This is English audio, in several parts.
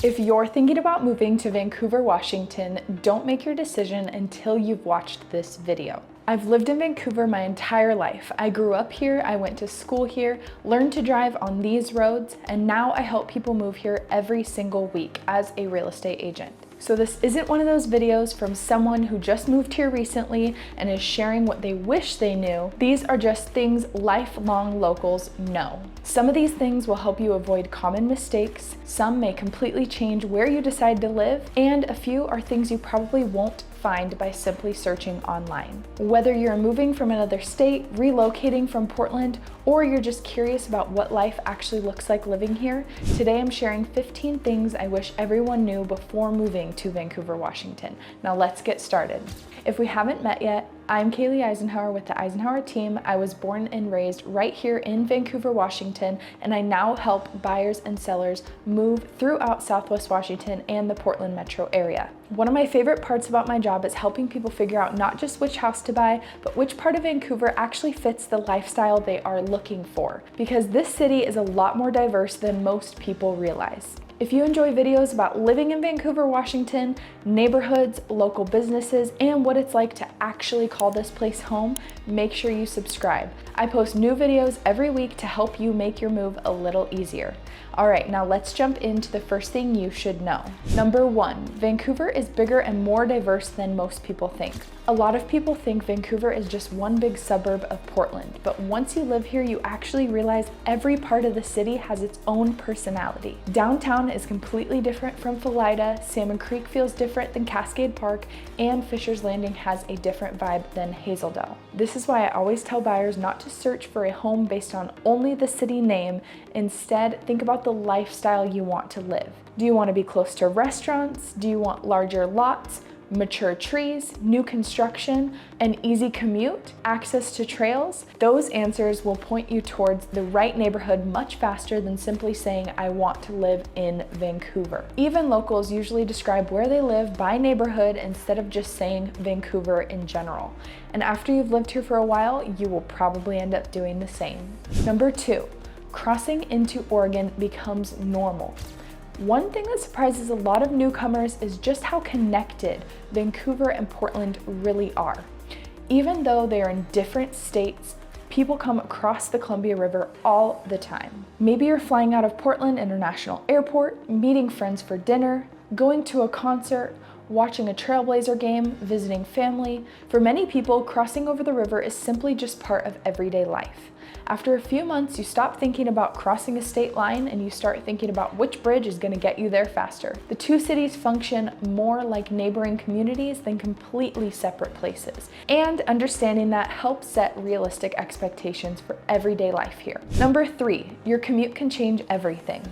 If you're thinking about moving to Vancouver, Washington, don't make your decision until you've watched this video. I've lived in Vancouver my entire life. I grew up here, I went to school here, learned to drive on these roads, and now I help people move here every single week as a real estate agent. So this isn't one of those videos from someone who just moved here recently and is sharing what they wish they knew. These are just things lifelong locals know. Some of these things will help you avoid common mistakes, some may completely change where you decide to live, and a few are things you probably won't find by simply searching online. Whether you're moving from another state, relocating from Portland, or you're just curious about what life actually looks like living here, today I'm sharing 15 things I wish everyone knew before moving to Vancouver, Washington. Now let's get started. If we haven't met yet, I'm Kaylee Eisenhower with the Eisenhower team. I was born and raised right here in Vancouver, Washington, and I now help buyers and sellers move throughout Southwest Washington and the Portland metro area. One of my favorite parts about my job is helping people figure out not just which house to buy, but which part of Vancouver actually fits the lifestyle they are looking for, because this city is a lot more diverse than most people realize. If you enjoy videos about living in Vancouver, Washington, neighborhoods, local businesses, and what it's like to actually call this place home, make sure you subscribe. I post new videos every week to help you make your move a little easier. All right, now let's jump into the first thing you should know. Number 1, Vancouver is bigger and more diverse than most people think. A lot of people think Vancouver is just one big suburb of Portland, but once you live here, you actually realize every part of the city has its own personality. Downtown is completely different from Philida, Salmon Creek feels different than Cascade Park, and Fisher's Landing has a different vibe than Hazeldale. This is why I always tell buyers not to search for a home based on only the city name. Instead, think about the lifestyle you want to live. Do you want to be close to restaurants? Do you want larger lots? Mature trees, new construction, an easy commute, access to trails? Those answers will point you towards the right neighborhood much faster than simply saying, I want to live in Vancouver. Even locals usually describe where they live by neighborhood instead of just saying Vancouver in general. And after you've lived here for a while, you will probably end up doing the same. Number 2, crossing into Oregon becomes normal. One thing that surprises a lot of newcomers is just how connected Vancouver and Portland really are. Even though they are in different states, people come across the Columbia River all the time. Maybe you're flying out of Portland International Airport, meeting friends for dinner, going to a concert, watching a Trailblazer game, visiting family. For many people, crossing over the river is simply just part of everyday life. After a few months, you stop thinking about crossing a state line and you start thinking about which bridge is going to get you there faster. The two cities function more like neighboring communities than completely separate places. And understanding that helps set realistic expectations for everyday life here. Number 3, your commute can change everything.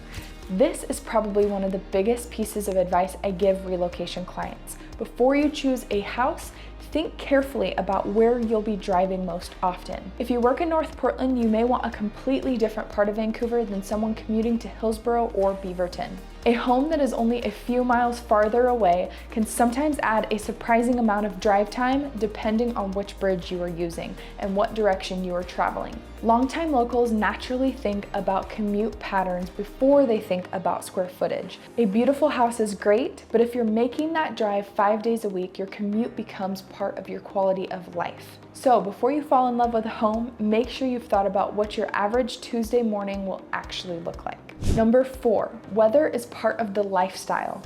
This is probably one of the biggest pieces of advice I give relocation clients. Before you choose a house, think carefully about where you'll be driving most often. If you work in North Portland, you may want a completely different part of Vancouver than someone commuting to Hillsborough or Beaverton. A home that is only a few miles farther away can sometimes add a surprising amount of drive time depending on which bridge you are using and what direction you are traveling. Longtime locals naturally think about commute patterns before they think about square footage. A beautiful house is great, but if you're making that drive 5 days a week, your commute becomes part of your quality of life. So before you fall in love with a home, make sure you've thought about what your average Tuesday morning will actually look like. Number 4, weather is part of the lifestyle.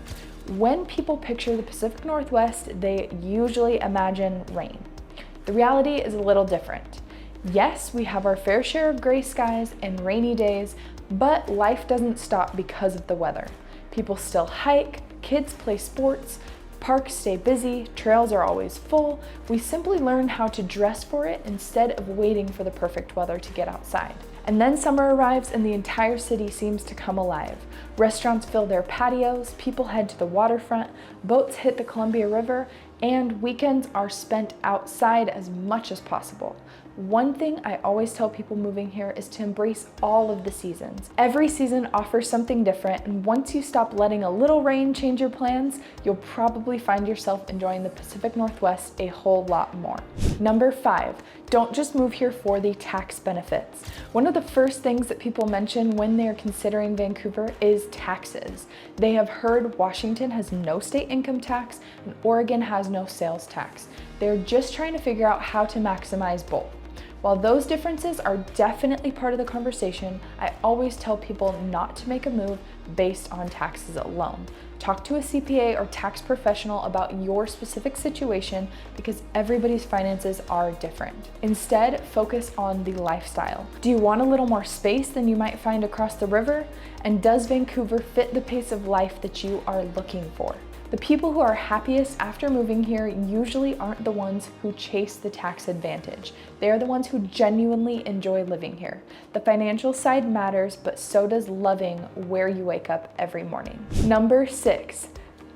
When people picture the Pacific Northwest, they usually imagine rain. The reality is a little different. Yes, we have our fair share of gray skies and rainy days, but life doesn't stop because of the weather. People still hike, kids play sports, parks stay busy, trails are always full. We simply learn how to dress for it instead of waiting for the perfect weather to get outside. And then summer arrives and the entire city seems to come alive. Restaurants fill their patios, people head to the waterfront, boats hit the Columbia River, and weekends are spent outside as much as possible. One thing I always tell people moving here is to embrace all of the seasons. Every season offers something different, and once you stop letting a little rain change your plans, you'll probably find yourself enjoying the Pacific Northwest a whole lot more. Number 5, don't just move here for the tax benefits. One of the first things that people mention when they're considering Vancouver is taxes. They have heard Washington has no state income tax and Oregon has no sales tax. They're just trying to figure out how to maximize both. While those differences are definitely part of the conversation, I always tell people not to make a move based on taxes alone. Talk to a CPA or tax professional about your specific situation because everybody's finances are different. Instead, focus on the lifestyle. Do you want a little more space than you might find across the river? And does Vancouver fit the pace of life that you are looking for? The people who are happiest after moving here usually aren't the ones who chase the tax advantage. They are the ones who genuinely enjoy living here. The financial side matters, but so does loving where you wake up every morning. Number 6,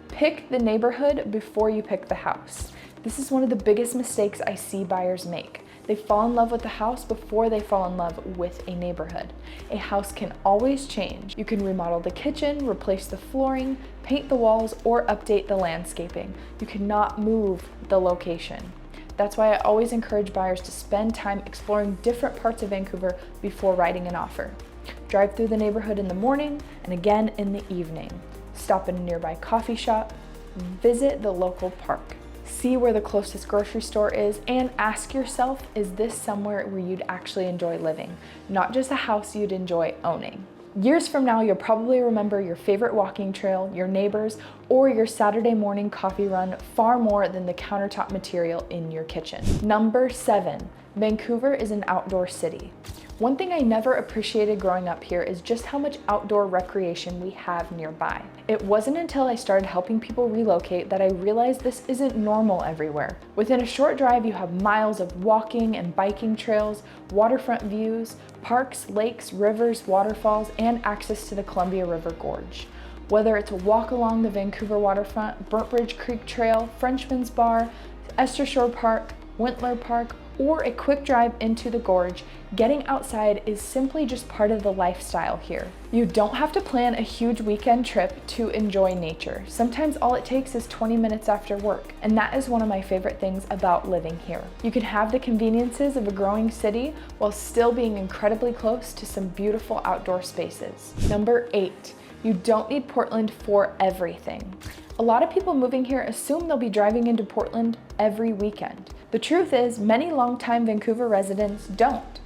pick the neighborhood before you pick the house. This is one of the biggest mistakes I see buyers make. They fall in love with the house before they fall in love with a neighborhood. A house can always change. You can remodel the kitchen, replace the flooring, paint the walls, or update the landscaping. You cannot move the location. That's why I always encourage buyers to spend time exploring different parts of Vancouver before writing an offer. Drive through the neighborhood in the morning and again in the evening. Stop at a nearby coffee shop, visit the local park. See where the closest grocery store is and ask yourself, is this somewhere where you'd actually enjoy living, not just a house you'd enjoy owning? Years from now, you'll probably remember your favorite walking trail, your neighbors, or your Saturday morning coffee run far more than the countertop material in your kitchen. Number 7, Vancouver is an outdoor city. One thing I never appreciated growing up here is just how much outdoor recreation we have nearby. It wasn't until I started helping people relocate that I realized this isn't normal everywhere. Within a short drive, you have miles of walking and biking trails, waterfront views, parks, lakes, rivers, waterfalls, and access to the Columbia River Gorge. Whether it's a walk along the Vancouver waterfront, Burnt Bridge Creek Trail, Frenchman's Bar, Esther Shore Park, Wintler Park, or a quick drive into the gorge, getting outside is simply just part of the lifestyle here. You don't have to plan a huge weekend trip to enjoy nature. Sometimes all it takes is 20 minutes after work, and that is one of my favorite things about living here. You can have the conveniences of a growing city while still being incredibly close to some beautiful outdoor spaces. Number 8, you don't need Portland for everything. A lot of people moving here assume they'll be driving into Portland every weekend. The truth is, many longtime Vancouver residents don't.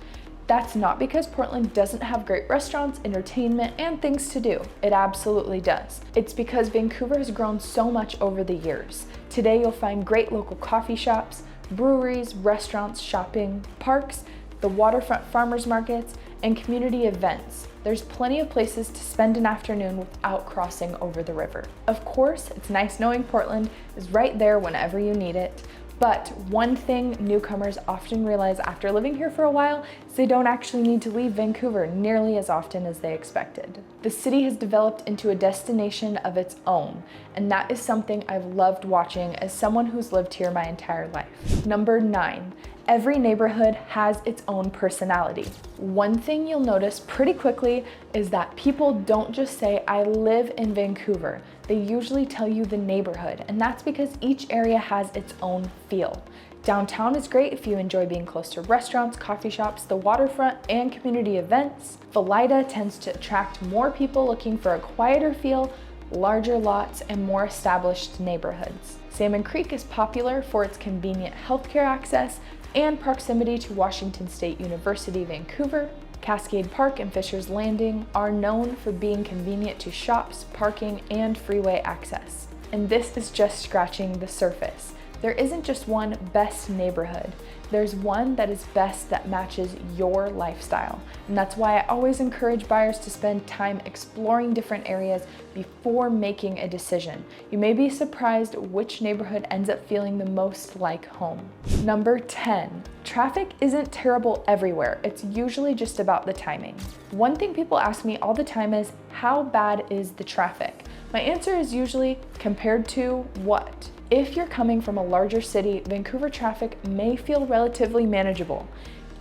That's not because Portland doesn't have great restaurants, entertainment, and things to do. It absolutely does. It's because Vancouver has grown so much over the years. Today you'll find great local coffee shops, breweries, restaurants, shopping, parks, the waterfront farmers markets, and community events. There's plenty of places to spend an afternoon without crossing over the river. Of course, it's nice knowing Portland is right there whenever you need it. But one thing newcomers often realize after living here for a while is they don't actually need to leave Vancouver nearly as often as they expected. The city has developed into a destination of its own, and that is something I've loved watching as someone who's lived here my entire life. Number 9, every neighborhood has its own personality. One thing you'll notice pretty quickly is that people don't just say, I live in Vancouver. They usually tell you the neighborhood, and that's because each area has its own feel. Downtown is great if you enjoy being close to restaurants, coffee shops, the waterfront, and community events. Valida tends to attract more people looking for a quieter feel, larger lots, and more established neighborhoods. Salmon Creek is popular for its convenient healthcare access and proximity to Washington State University, Vancouver. Cascade Park and Fisher's Landing are known for being convenient to shops, parking, and freeway access. And this is just scratching the surface. There isn't just one best neighborhood. There's one that is best that matches your lifestyle. And that's why I always encourage buyers to spend time exploring different areas before making a decision. You may be surprised which neighborhood ends up feeling the most like home. Number 10, traffic isn't terrible everywhere. It's usually just about the timing. One thing people ask me all the time is, how bad is the traffic? My answer is usually, compared to what? If you're coming from a larger city, Vancouver traffic may feel relatively manageable.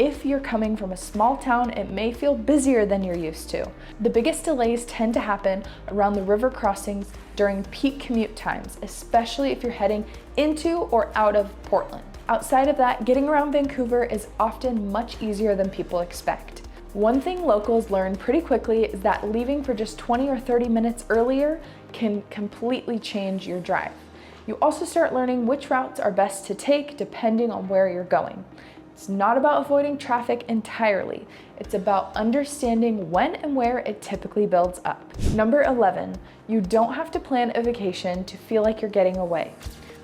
if you're coming from a small town, it may feel busier than you're used to. The biggest delays tend to happen around the river crossings during peak commute times, especially if you're heading into or out of Portland. Outside of that, getting around Vancouver is often much easier than people expect. One thing locals learn pretty quickly is that leaving for just 20 or 30 minutes earlier can completely change your drive. You also start learning which routes are best to take depending on where you're going. It's not about avoiding traffic entirely. It's about understanding when and where it typically builds up. Number 11, you don't have to plan a vacation to feel like you're getting away.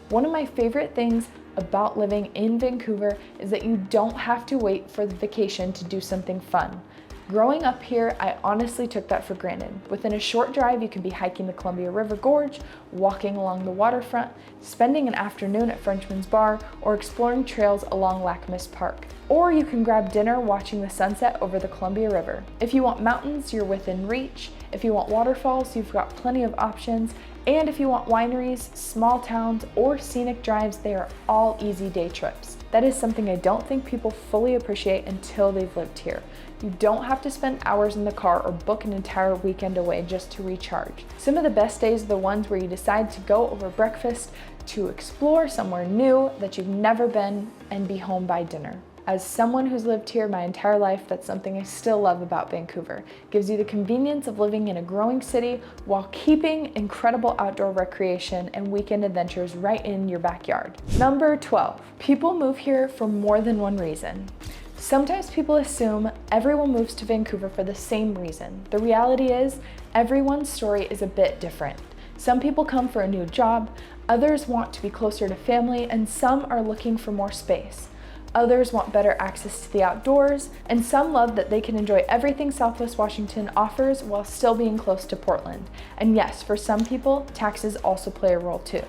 One of my favorite things about living in Vancouver is that you don't have to wait for the vacation to do something fun. Growing up here, I honestly took that for granted. Within a short drive, you can be hiking the Columbia River Gorge, walking along the waterfront, spending an afternoon at Frenchman's Bar, or exploring trails along Lacamas Park. Or you can grab dinner watching the sunset over the Columbia River. If you want mountains, you're within reach. If you want waterfalls, you've got plenty of options. And if you want wineries, small towns, or scenic drives, they are all easy day trips. That is something I don't think people fully appreciate until they've lived here. You don't have to spend hours in the car or book an entire weekend away just to recharge. Some of the best days are the ones where you decide to go over breakfast, to explore somewhere new that you've never been, and be home by dinner. As someone who's lived here my entire life, that's something I still love about Vancouver. It gives you the convenience of living in a growing city while keeping incredible outdoor recreation and weekend adventures right in your backyard. Number 12, people move here for more than one reason. Sometimes people assume everyone moves to Vancouver for the same reason. The reality is, everyone's story is a bit different. Some people come for a new job, others want to be closer to family, and some are looking for more space. Others want better access to the outdoors, and some love that they can enjoy everything Southwest Washington offers while still being close to Portland. And yes, for some people, taxes also play a role too.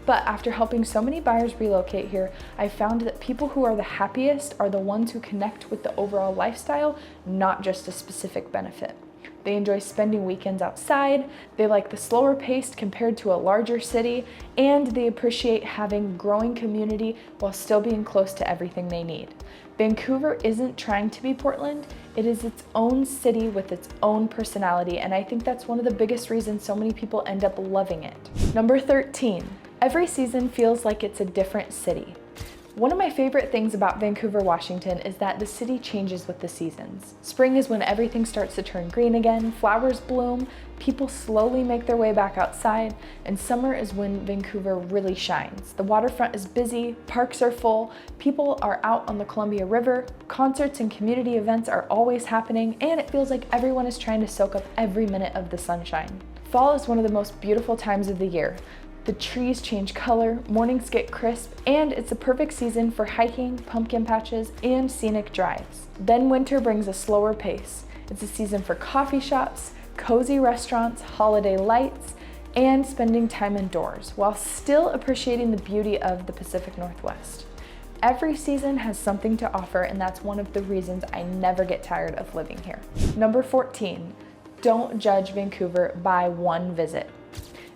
But after helping so many buyers relocate here, I found that people who are the happiest are the ones who connect with the overall lifestyle, not just a specific benefit. They enjoy spending weekends outside, they like the slower pace compared to a larger city, and they appreciate having growing community while still being close to everything they need. Vancouver isn't trying to be Portland, it is its own city with its own personality, and I think that's one of the biggest reasons so many people end up loving it. Number 13, every season feels like it's a different city. One of my favorite things about Vancouver, Washington is that the city changes with the seasons. Spring is when everything starts to turn green again, flowers bloom, people slowly make their way back outside, and summer is when Vancouver really shines. The waterfront is busy, parks are full, people are out on the Columbia River, concerts and community events are always happening, and it feels like everyone is trying to soak up every minute of the sunshine. Fall is one of the most beautiful times of the year. The trees change color, mornings get crisp, and it's a perfect season for hiking, pumpkin patches, and scenic drives. Then winter brings a slower pace. It's a season for coffee shops, cozy restaurants, holiday lights, and spending time indoors, while still appreciating the beauty of the Pacific Northwest. Every season has something to offer, and that's one of the reasons I never get tired of living here. Number 14, don't judge Vancouver by one visit.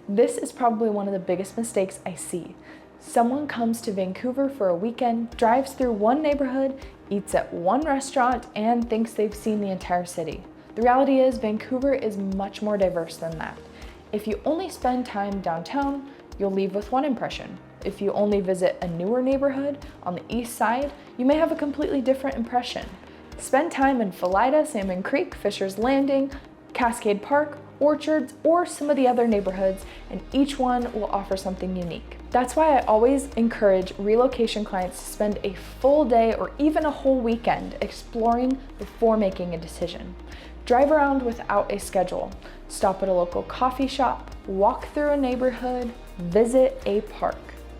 This is probably one of the biggest mistakes I see. Someone comes to Vancouver for a weekend, drives through one neighborhood, eats at one restaurant, and thinks they've seen the entire city. The reality is Vancouver is much more diverse than that. If you only spend time downtown, you'll leave with one impression. If you only visit a newer neighborhood on the east side, you may have a completely different impression. Spend time in Philida, Salmon Creek, Fisher's Landing, Cascade Park, Orchards, or some of the other neighborhoods, and each one will offer something unique. That's why I always encourage relocation clients to spend a full day or even a whole weekend exploring before making a decision. Drive around without a schedule. Stop at a local coffee shop, walk through a neighborhood, visit a park.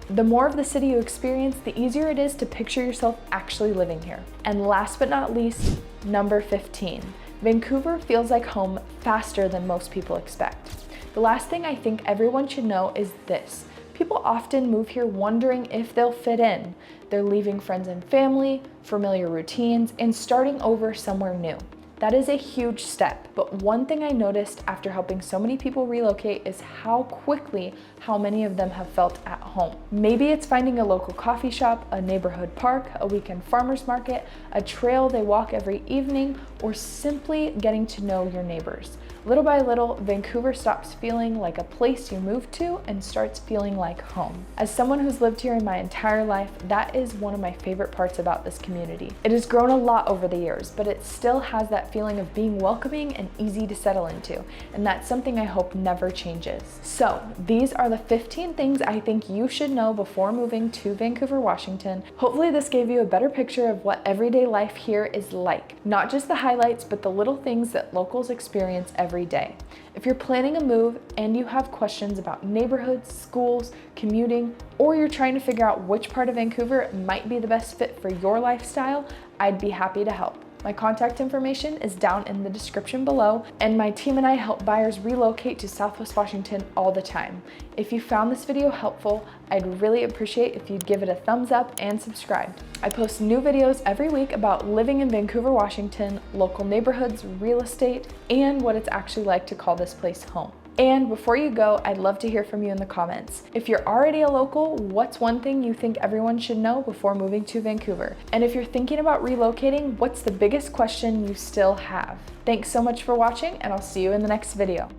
The more of the city you experience, the easier it is to picture yourself actually living here. And last but not least, number 15. Vancouver feels like home faster than most people expect. The last thing I think everyone should know is this. People often move here wondering if they'll fit in. They're leaving friends and family, familiar routines, and starting over somewhere new. That is a huge step, but one thing I noticed after helping so many people relocate is how quickly how many of them have felt at home. Maybe it's finding a local coffee shop, a neighborhood park, a weekend farmer's market, a trail they walk every evening, or simply getting to know your neighbors. Little by little, Vancouver stops feeling like a place you move to and starts feeling like home. As someone who's lived here in my entire life, that is one of my favorite parts about this community. It has grown a lot over the years, but it still has that feeling of being welcoming and easy to settle into, and that's something I hope never changes. So, these are the 15 things I think you should know before moving to Vancouver, Washington. Hopefully this gave you a better picture of what everyday life here is like. Not just the highlights, but the little things that locals experience every day. If you're planning a move and you have questions about neighborhoods, schools, commuting, or you're trying to figure out which part of Vancouver might be the best fit for your lifestyle, I'd be happy to help. My contact information is down in the description below, and my team and I help buyers relocate to Southwest Washington all the time. If you found this video helpful, I'd really appreciate if you'd give it a thumbs up and subscribe. I post new videos every week about living in Vancouver, Washington, local neighborhoods, real estate, and what it's actually like to call this place home. And before you go, I'd love to hear from you in the comments. If you're already a local, what's one thing you think everyone should know before moving to Vancouver? And if you're thinking about relocating, what's the biggest question you still have? Thanks so much for watching, and I'll see you in the next video.